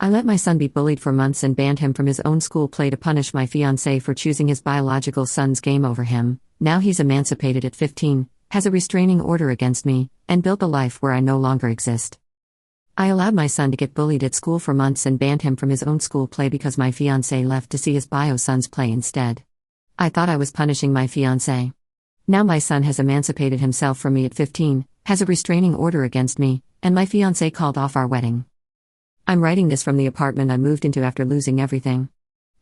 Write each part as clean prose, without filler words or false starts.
I let my son be bullied for months and banned him from his own school play to punish my fiancé for choosing his biological son's game over him. Now he's emancipated at 15, has a restraining order against me, and built a life where I no longer exist. I allowed my son to get bullied at school for months and banned him from his own school play because my fiancé left to see his bio son's play instead. I thought I was punishing my fiancé. Now my son has emancipated himself from me at 15, has a restraining order against me, and my fiancé called off our wedding. I'm writing this from the apartment I moved into after losing everything.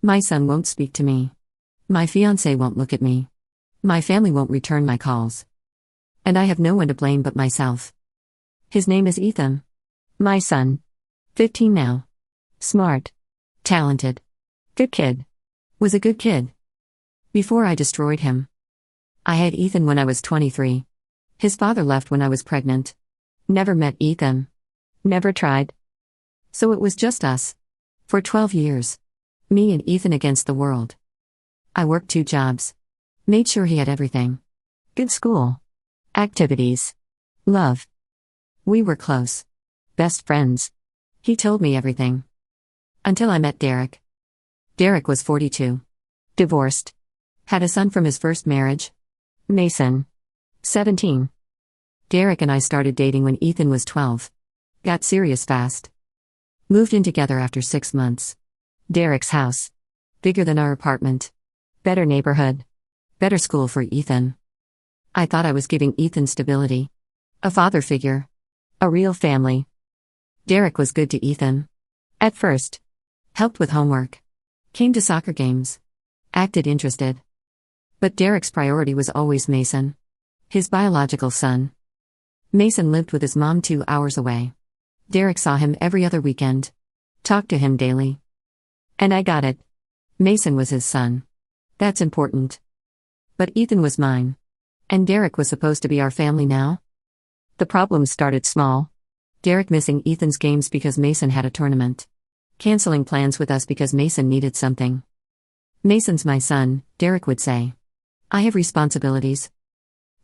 My son won't speak to me. My fiancé won't look at me. My family won't return my calls. And I have no one to blame but myself. His name is Ethan. My son. 15 now. Smart. Talented. Good kid. Was a good kid. Before I destroyed him. I had Ethan when I was 23. His father left when I was pregnant. Never met Ethan. Never tried. So it was just us. For 12 years. Me and Ethan against the world. I worked 2 jobs. Made sure he had everything. Good school. Activities. Love. We were close. Best friends. He told me everything. Until I met Derek. Derek was 42. Divorced. Had a son from his first marriage. Mason. 17. Derek and I started dating when Ethan was 12. Got serious fast. Moved in together after 6 months. Derek's house. Bigger than our apartment. Better neighborhood. Better school for Ethan. I thought I was giving Ethan stability. A father figure. A real family. Derek was good to Ethan. At first. Helped with homework. Came to soccer games. Acted interested. But Derek's priority was always Mason. His biological son. Mason lived with his mom 2 hours away. Derek saw him every other weekend. Talked to him daily. And I got it. Mason was his son. That's important. But Ethan was mine. And Derek was supposed to be our family now? The problems started small. Derek missing Ethan's games because Mason had a tournament. Canceling plans with us because Mason needed something. Mason's my son, Derek would say. I have responsibilities.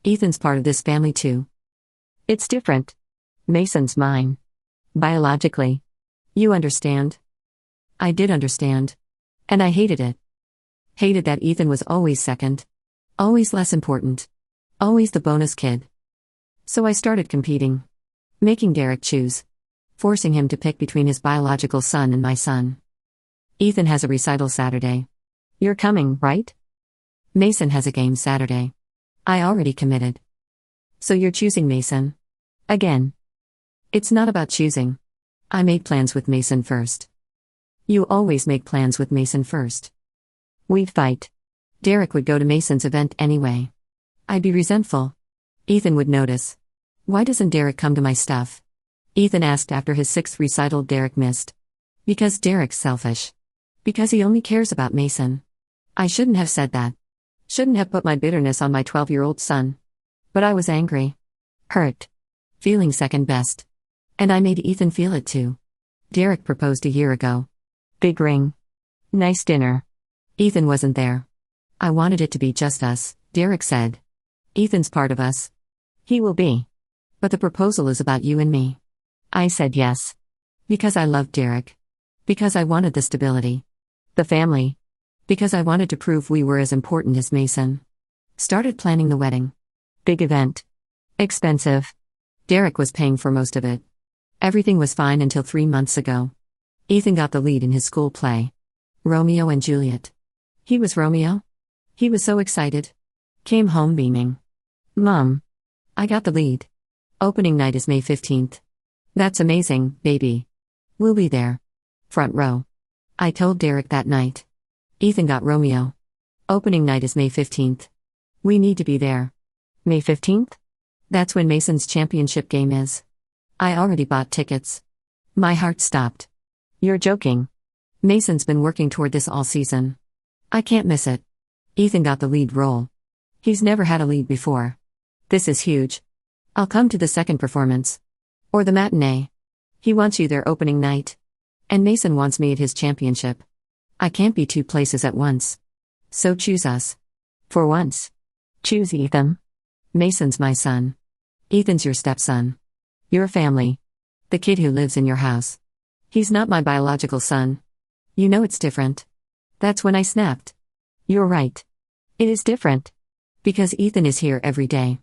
Ethan's part of this family too. It's different. Mason's mine. Biologically. You understand? I did understand. And I hated it. Hated that Ethan was always second. Always less important. Always the bonus kid. So I started competing. Making Derek choose. Forcing him to pick between his biological son and my son. Ethan has a recital Saturday. You're coming, right? Mason has a game Saturday. I already committed. So you're choosing Mason? Again. It's not about choosing. I made plans with Mason first. You always make plans with Mason first. We'd fight. Derek would go to Mason's event anyway. I'd be resentful. Ethan would notice. Why doesn't Derek come to my stuff? Ethan asked after his 6th recital Derek missed. Because Derek's selfish. Because he only cares about Mason. I shouldn't have said that. Shouldn't have put my bitterness on my 12-year-old son. But I was angry. Hurt. Feeling second best. And I made Ethan feel it too. Derek proposed a year ago. Big ring. Nice dinner. Ethan wasn't there. I wanted it to be just us, Derek said. Ethan's part of us. He will be. But the proposal is about you and me. I said yes. Because I loved Derek. Because I wanted the stability. The family. Because I wanted to prove we were as important as Mason. Started planning the wedding. Big event. Expensive. Derek was paying for most of it. Everything was fine until 3 months ago. Ethan got the lead in his school play. Romeo and Juliet. He was Romeo? He was so excited. Came home beaming. Mom. I got the lead. Opening night is May 15th. That's amazing, baby. We'll be there. Front row. I told Derek that night. Ethan got Romeo. Opening night is May 15th. We need to be there. May 15th? That's when Mason's championship game is. I already bought tickets. My heart stopped. You're joking. Mason's been working toward this all season. I can't miss it. Ethan got the lead role. He's never had a lead before. This is huge. I'll come to the second performance. Or the matinee. He wants you there opening night. And Mason wants me at his championship. I can't be 2 places at once. So choose us. For once. Choose Ethan. Mason's my son. Ethan's your stepson. Your family. The kid who lives in your house. He's not my biological son. You know it's different. That's when I snapped. You're right. It is different. Because Ethan is here every day.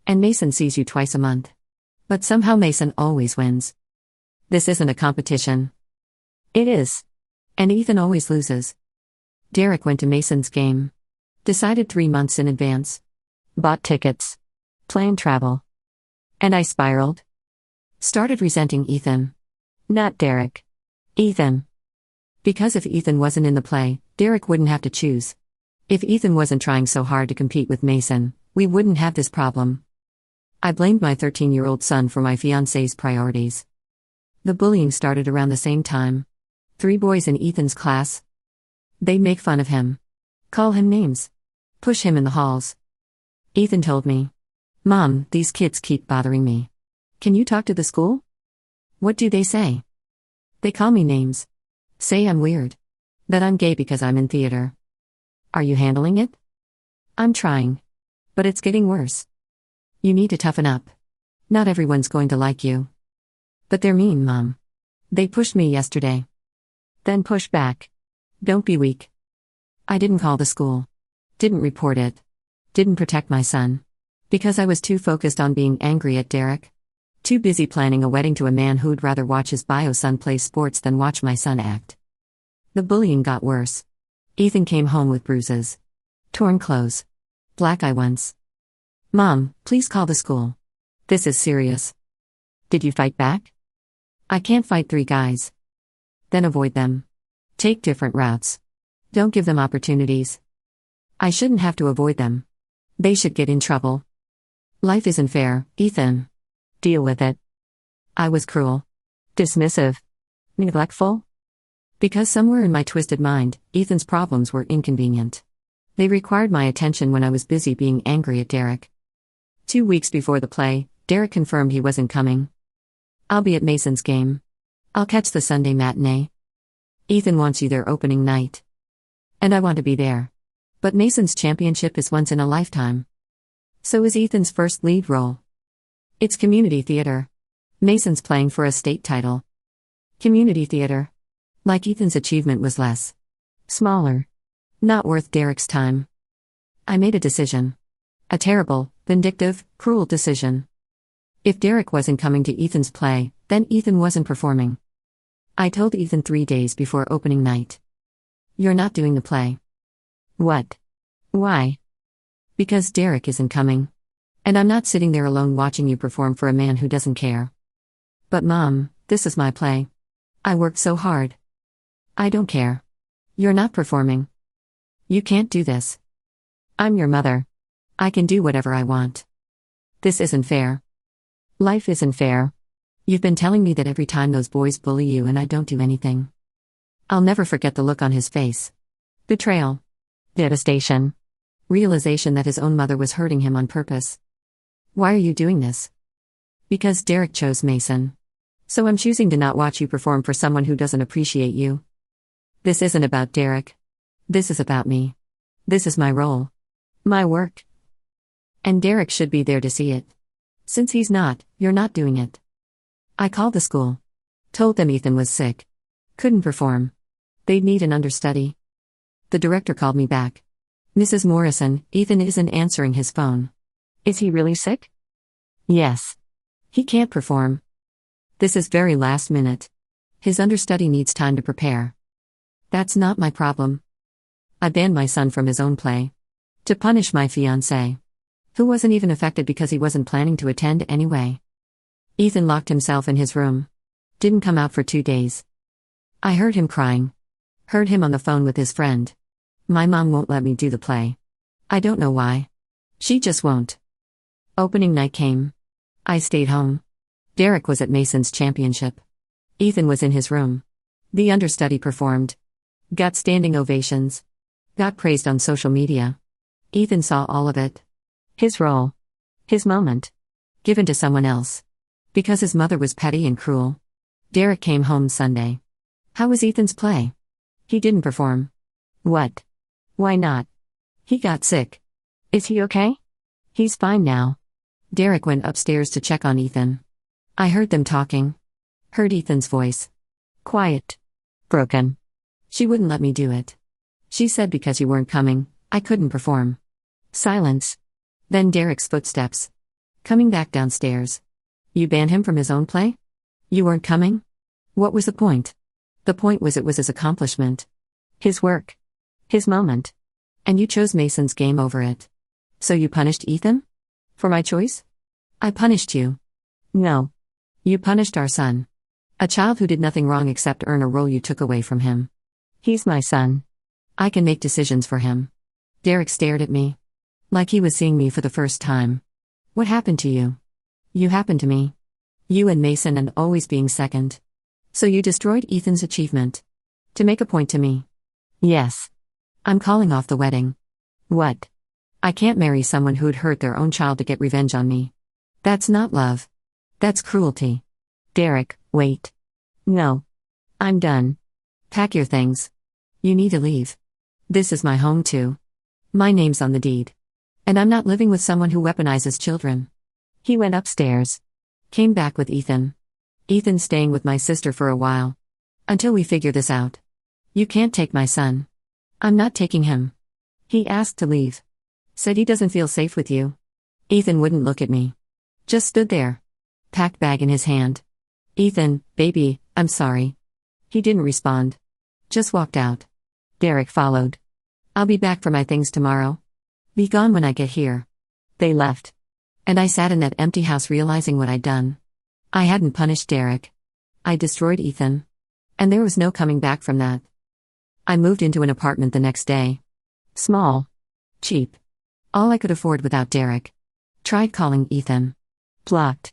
And Mason sees you twice a month. But somehow Mason always wins. This isn't a competition. It is. And Ethan always loses. Derek went to Mason's game. Decided 3 months in advance. Bought tickets. Planned travel. And I spiraled. Started resenting Ethan. Not Derek. Ethan. Because if Ethan wasn't in the play, Derek wouldn't have to choose. If Ethan wasn't trying so hard to compete with Mason, we wouldn't have this problem. I blamed my 13-year-old son for my fiancé's priorities. The bullying started around the same time. 3 boys in Ethan's class. They'd make fun of him. Call him names. Push him in the halls. Ethan told me, "Mom, these kids keep bothering me. Can you talk to the school?" What do they say? They call me names. Say I'm weird. That I'm gay because I'm in theater. Are you handling it? I'm trying. But it's getting worse. You need to toughen up. Not everyone's going to like you. But they're mean, Mom. They pushed me yesterday. Then push back. Don't be weak. I didn't call the school. Didn't report it. Didn't protect my son. Because I was too focused on being angry at Derek. Too busy planning a wedding to a man who'd rather watch his bio son play sports than watch my son act. The bullying got worse. Ethan came home with bruises. Torn clothes. Black eye once. "Mom, please call the school. This is serious." Did you fight back? I can't fight 3 guys. Then avoid them. Take different routes. Don't give them opportunities. I shouldn't have to avoid them. They should get in trouble. Life isn't fair, Ethan. Deal with it. I was cruel. Dismissive. Neglectful. Because somewhere in my twisted mind, Ethan's problems were inconvenient. They required my attention when I was busy being angry at Derek. 2 weeks before the play, Derek confirmed he wasn't coming. I'll be at Mason's game. I'll catch the Sunday matinee. Ethan wants you there opening night. And I want to be there. But Mason's championship is once in a lifetime. So is Ethan's first lead role. It's community theater. Mason's playing for a state title. Community theater. Like Ethan's achievement was less. Smaller. Not worth Derek's time. I made a decision. A terrible, vindictive, cruel decision. If Derek wasn't coming to Ethan's play, then Ethan wasn't performing. I told Ethan 3 days before opening night. You're not doing the play. What? Why? Because Derek isn't coming. And I'm not sitting there alone watching you perform for a man who doesn't care. But Mom, this is my play. I worked so hard. I don't care. You're not performing. You can't do this. I'm your mother. I can do whatever I want. This isn't fair. Life isn't fair. You've been telling me that every time those boys bully you and I don't do anything. I'll never forget the look on his face. Betrayal. Devastation. Realization that his own mother was hurting him on purpose. Why are you doing this? Because Derek chose Mason. So I'm choosing to not watch you perform for someone who doesn't appreciate you. This isn't about Derek. This is about me. This is my role. My work. And Derek should be there to see it. Since he's not, you're not doing it. I called the school. Told them Ethan was sick. Couldn't perform. They'd need an understudy. The director called me back. "Mrs. Morrison, Ethan isn't answering his phone." Is he really sick? Yes. He can't perform. This is very last minute. His understudy needs time to prepare. That's not my problem. I banned my son from his own play. To punish my fiancé. Who wasn't even affected because he wasn't planning to attend anyway. Ethan locked himself in his room. Didn't come out for 2 days. I heard him crying. Heard him on the phone with his friend. My mom won't let me do the play. I don't know why. She just won't. Opening night came. I stayed home. Derek was at Mason's championship. Ethan was in his room. The understudy performed. Got standing ovations. Got praised on social media. Ethan saw all of it. His role. His moment. Given to someone else. Because his mother was petty and cruel. Derek came home Sunday. How was Ethan's play? He didn't perform. What? Why not? He got sick. Is he okay? He's fine now. Derek went upstairs to check on Ethan. I heard them talking. Heard Ethan's voice. Quiet. Broken. She wouldn't let me do it. She said because you weren't coming, I couldn't perform. Silence. Then Derek's footsteps. Coming back downstairs. You banned him from his own play? You weren't coming? What was the point? The point was it was his accomplishment. His work. His moment. And you chose Mason's game over it. So you punished Ethan? For my choice? I punished you. No. You punished our son. A child who did nothing wrong except earn a role you took away from him. He's my son. I can make decisions for him. Derek stared at me. Like he was seeing me for the first time. What happened to you? You happened to me. You and Mason and always being second. So you destroyed Ethan's achievement. To make a point to me. Yes. I'm calling off the wedding. What? I can't marry someone who'd hurt their own child to get revenge on me. That's not love. That's cruelty. Derek, wait. No. I'm done. Pack your things. You need to leave. This is my home too. My name's on the deed. And I'm not living with someone who weaponizes children. He went upstairs. Came back with Ethan. Ethan's staying with my sister for a while. Until we figure this out. You can't take my son. I'm not taking him. He asked to leave. Said he doesn't feel safe with you. Ethan wouldn't look at me. Just stood there. Packed bag in his hand. Ethan, baby, I'm sorry. He didn't respond. Just walked out. Derek followed. I'll be back for my things tomorrow. Be gone when I get here. They left. And I sat in that empty house realizing what I'd done. I hadn't punished Derek. I destroyed Ethan. And there was no coming back from that. I moved into an apartment the next day. Small. Cheap. All I could afford without Derek. Tried calling Ethan. Blocked.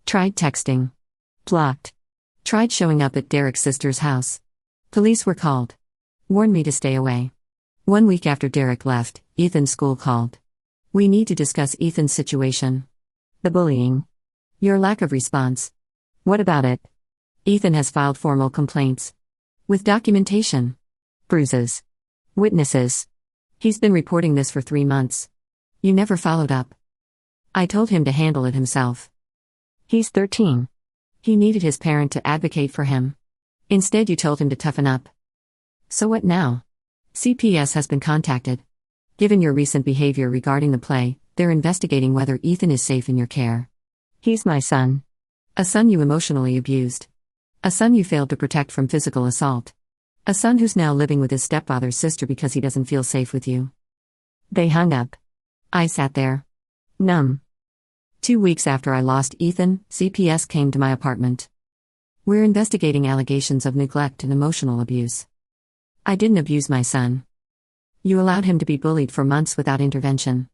Tried texting. Blocked. Tried showing up at Derek's sister's house. Police were called. Warned me to stay away. 1 week after Derek left, Ethan's school called. We need to discuss Ethan's situation. The bullying. Your lack of response. What about it? Ethan has filed formal complaints. With documentation. Bruises. Witnesses. He's been reporting this for 3 months. You never followed up. I told him to handle it himself. He's 13. He needed his parent to advocate for him. Instead, you told him to toughen up. So what now? CPS has been contacted. Given your recent behavior regarding the play, they're investigating whether Ethan is safe in your care. He's my son. A son you emotionally abused. A son you failed to protect from physical assault. A son who's now living with his stepfather's sister because he doesn't feel safe with you. They hung up. I sat there. Numb. 2 weeks after I lost Ethan, CPS came to my apartment. We're investigating allegations of neglect and emotional abuse. I didn't abuse my son. You allowed him to be bullied for months without intervention.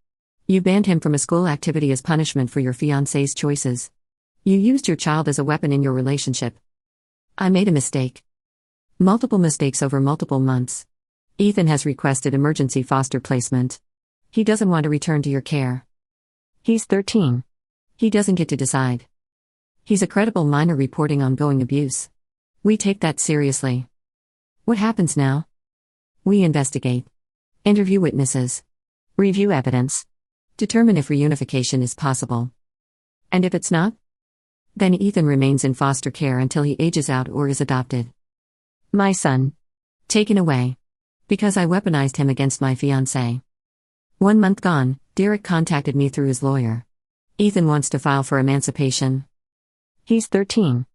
You banned him from a school activity as punishment for your fiancé's choices. You used your child as a weapon in your relationship. I made a mistake. Multiple mistakes over multiple months. Ethan has requested emergency foster placement. He doesn't want to return to your care. He's 13. He doesn't get to decide. He's a credible minor reporting ongoing abuse. We take that seriously. What happens now? We investigate. Interview witnesses. Review evidence. Determine if reunification is possible. And if it's not? Then Ethan remains in foster care until he ages out or is adopted. My son. Taken away. Because I weaponized him against my fiancé. 1 month gone, Derek contacted me through his lawyer. Ethan wants to file for emancipation. He's 13.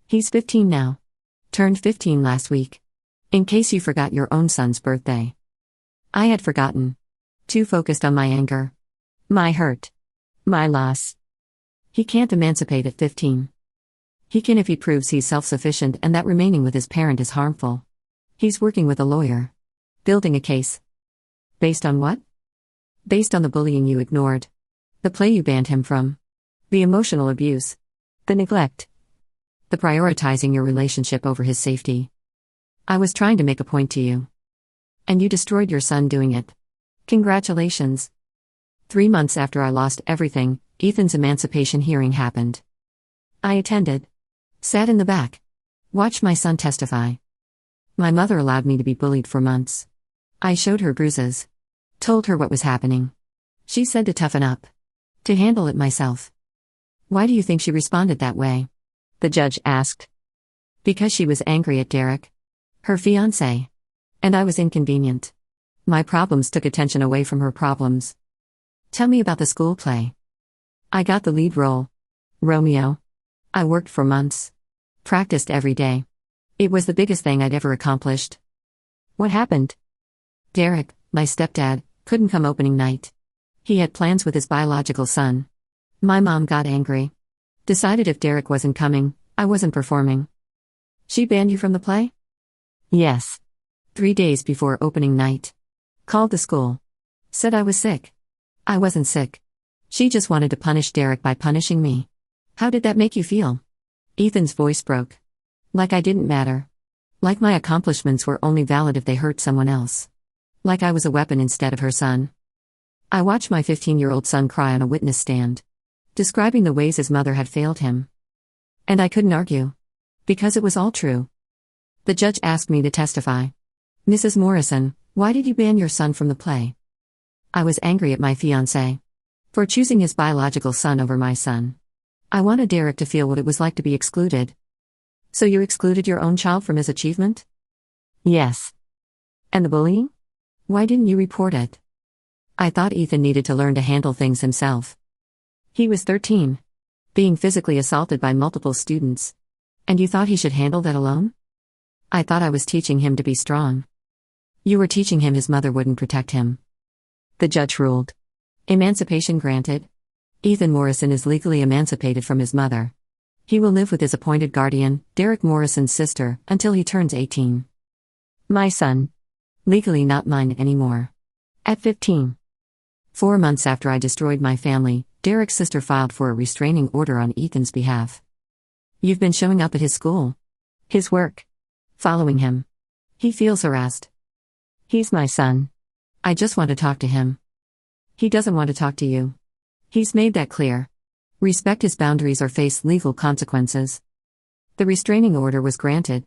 He's 15 now. Turned 15 last week. In case you forgot your own son's birthday. I had forgotten. Too focused on my anger. My hurt. My loss. He can't emancipate at 15. He can if he proves he's self-sufficient and that remaining with his parent is harmful. He's working with a lawyer. Building a case. Based on what? Based on the bullying you ignored. The play you banned him from. The emotional abuse. The neglect. The prioritizing your relationship over his safety. I was trying to make a point to you. And you destroyed your son doing it. Congratulations. 3 months after I lost everything, Ethan's emancipation hearing happened. I attended. Sat in the back. Watched my son testify. My mother allowed me to be bullied for months. I showed her bruises. Told her what was happening. She said to toughen up. To handle it myself. Why do you think she responded that way? The judge asked. Because she was angry at Derek, her fiancé. And I was inconvenient. My problems took attention away from her problems. Tell me about the school play. I got the lead role. Romeo. I worked for months. Practiced every day. It was the biggest thing I'd ever accomplished. What happened? Derek, my stepdad, couldn't come opening night. He had plans with his biological son. My mom got angry. Decided if Derek wasn't coming, I wasn't performing. She banned you from the play? Yes. 3 days before opening night. Called the school. Said I was sick. I wasn't sick. She just wanted to punish Derek by punishing me. How did that make you feel? Ethan's voice broke. Like I didn't matter. Like my accomplishments were only valid if they hurt someone else. Like I was a weapon instead of her son. I watched my 15-year-old son cry on a witness stand, describing the ways his mother had failed him. And I couldn't argue. Because it was all true. The judge asked me to testify. Mrs. Morrison, why did you ban your son from the play? I was angry at my fiancé. For choosing his biological son over my son. I wanted Derek to feel what it was like to be excluded. So you excluded your own child from his achievement? Yes. And the bullying? Why didn't you report it? I thought Ethan needed to learn to handle things himself. He was 13. Being physically assaulted by multiple students. And you thought he should handle that alone? I thought I was teaching him to be strong. You were teaching him his mother wouldn't protect him. The judge ruled. Emancipation granted. Ethan Morrison is legally emancipated from his mother. He will live with his appointed guardian, Derek Morrison's sister, until he turns 18. My son. Legally not mine anymore. At 15. 4 months after I destroyed my family, Derek's sister filed for a restraining order on Ethan's behalf. You've been showing up at his school. His work. Following him. He feels harassed. He's my son. I just want to talk to him. He doesn't want to talk to you. He's made that clear. Respect his boundaries or face legal consequences. The restraining order was granted.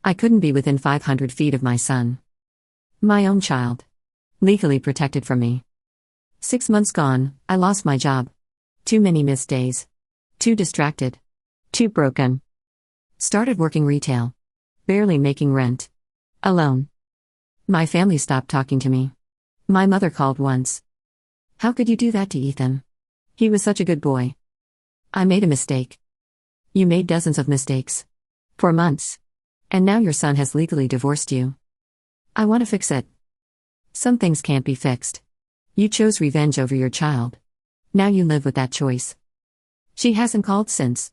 I couldn't be within 500 feet of my son. My own child. Legally protected from me. 6 months gone, I lost my job. Too many missed days. Too distracted. Too broken. Started working retail. Barely making rent. Alone. My family stopped talking to me. My mother called once. How could you do that to Ethan? He was such a good boy. I made a mistake. You made dozens of mistakes. For months. And now your son has legally divorced you. I want to fix it. Some things can't be fixed. You chose revenge over your child. Now you live with that choice. She hasn't called since.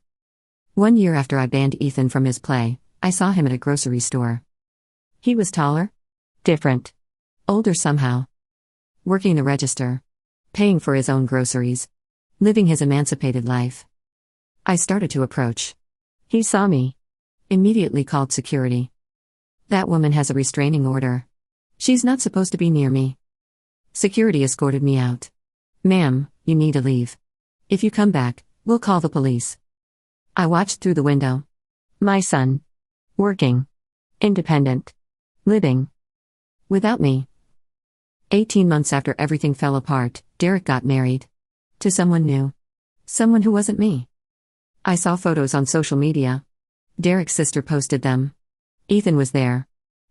1 year after I banned Ethan from his play, I saw him at a grocery store. He was taller. Different. Older somehow. Working the register. Paying for his own groceries. Living his emancipated life. I started to approach. He saw me. Immediately called security. That woman has a restraining order. She's not supposed to be near me. Security escorted me out. Ma'am, you need to leave. If you come back, we'll call the police. I watched through the window. My son. Working. Independent. Living. Without me. 18 months after everything fell apart, Derek got married. To someone new. Someone who wasn't me. I saw photos on social media. Derek's sister posted them. Ethan was there.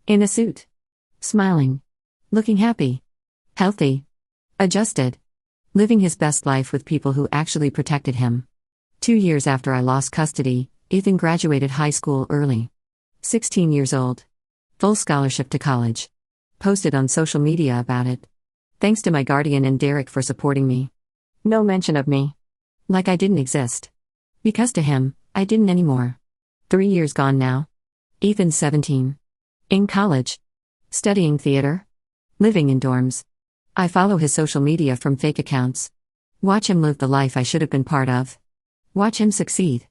In a suit. Smiling. Looking happy. Healthy. Adjusted. Living his best life with people who actually protected him. 2 years after I lost custody, Ethan graduated high school early. 16 years old. Full scholarship to college. Posted on social media about it. Thanks to my guardian and Derek for supporting me. No mention of me. Like I didn't exist. Because to him, I didn't anymore. 3 years gone now. Ethan's 17. In college. Studying theater. Living in dorms. I follow his social media from fake accounts. Watch him live the life I should have been part of. Watch him succeed.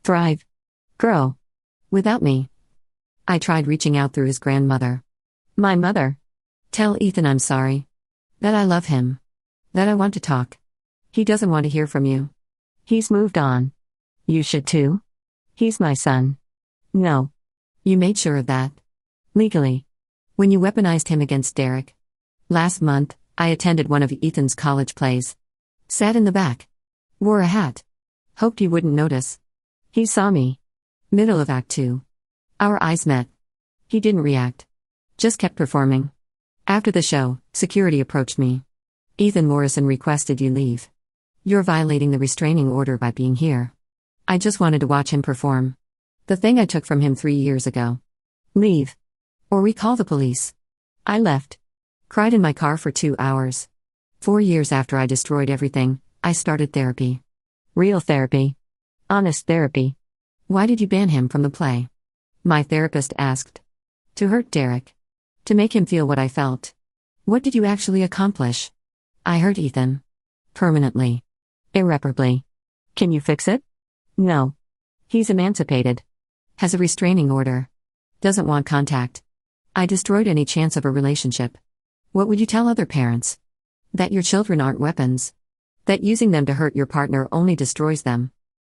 Thrive. Grow. Without me. I tried reaching out through his grandmother. My mother. Tell Ethan I'm sorry. That I love him. That I want to talk. He doesn't want to hear from you. He's moved on. You should too. He's my son. No. You made sure of that. Legally. When you weaponized him against Derek. Last month, I attended one of Ethan's college plays. Sat in the back. Wore a hat. Hoped he wouldn't notice. He saw me. Middle of Act 2. Our eyes met. He didn't react. Just kept performing. After the show, security approached me. Ethan Morrison requested you leave. You're violating the restraining order by being here. I just wanted to watch him perform. The thing I took from him 3 years ago. Leave. Or we call the police. I left. Cried in my car for 2 hours. 4 years after I destroyed everything, I started therapy. Real therapy. Honest therapy. Why did you ban him from the play? My therapist asked. To hurt Derek. To make him feel what I felt. What did you actually accomplish? I hurt Ethan. Permanently. Irreparably. Can you fix it? No. He's emancipated. Has a restraining order. Doesn't want contact. I destroyed any chance of a relationship. What would you tell other parents? That your children aren't weapons. That using them to hurt your partner only destroys them.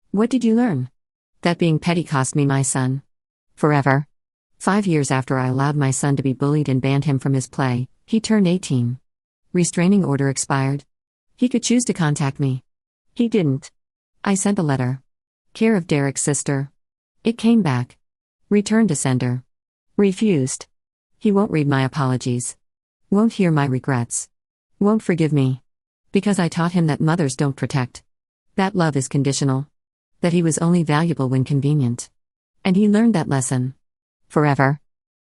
What did you learn? That being petty cost me my son. Forever. 5 years after I allowed my son to be bullied and banned him from his play, he turned 18. Restraining order expired. He could choose to contact me. He didn't. I sent a letter. Care of Derek's sister. It came back. Returned to sender. Refused. He won't read my apologies. Won't hear my regrets. Won't forgive me. Because I taught him that mothers don't protect. That love is conditional. That he was only valuable when convenient. And he learned that lesson. Forever.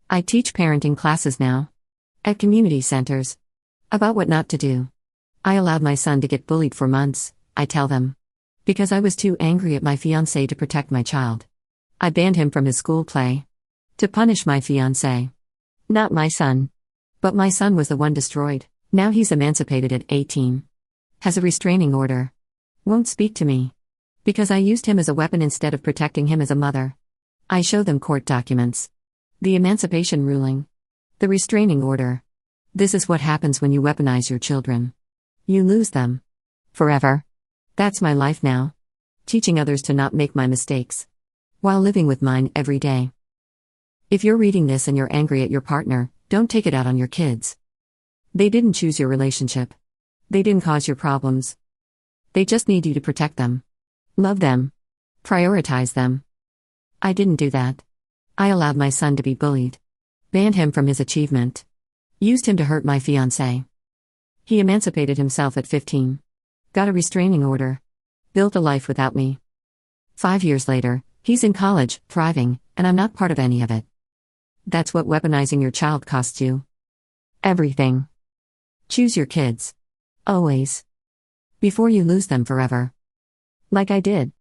I teach parenting classes now. At community centers. About what not to do. I allowed my son to get bullied for months, I tell them. Because I was too angry at my fiancé to protect my child. I banned him from his school play. To punish my fiancé. Not my son. But my son was the one destroyed. Now he's emancipated at 18. Has a restraining order. Won't speak to me. Because I used him as a weapon instead of protecting him as a mother. I show them court documents. The emancipation ruling. The restraining order. This is what happens when you weaponize your children. You lose them. Forever. That's my life now. Teaching others to not make my mistakes. While living with mine every day. If you're reading this and you're angry at your partner, don't take it out on your kids. They didn't choose your relationship. They didn't cause your problems. They just need you to protect them. Love them. Prioritize them. I didn't do that. I allowed my son to be bullied. Banned him from his achievement. Used him to hurt my fiancé. He emancipated himself at 15. Got a restraining order. Built a life without me. 5 years later, he's in college, thriving, and I'm not part of any of it. That's what weaponizing your child costs you. Everything. Choose your kids. Always. Before you lose them forever. Like I did.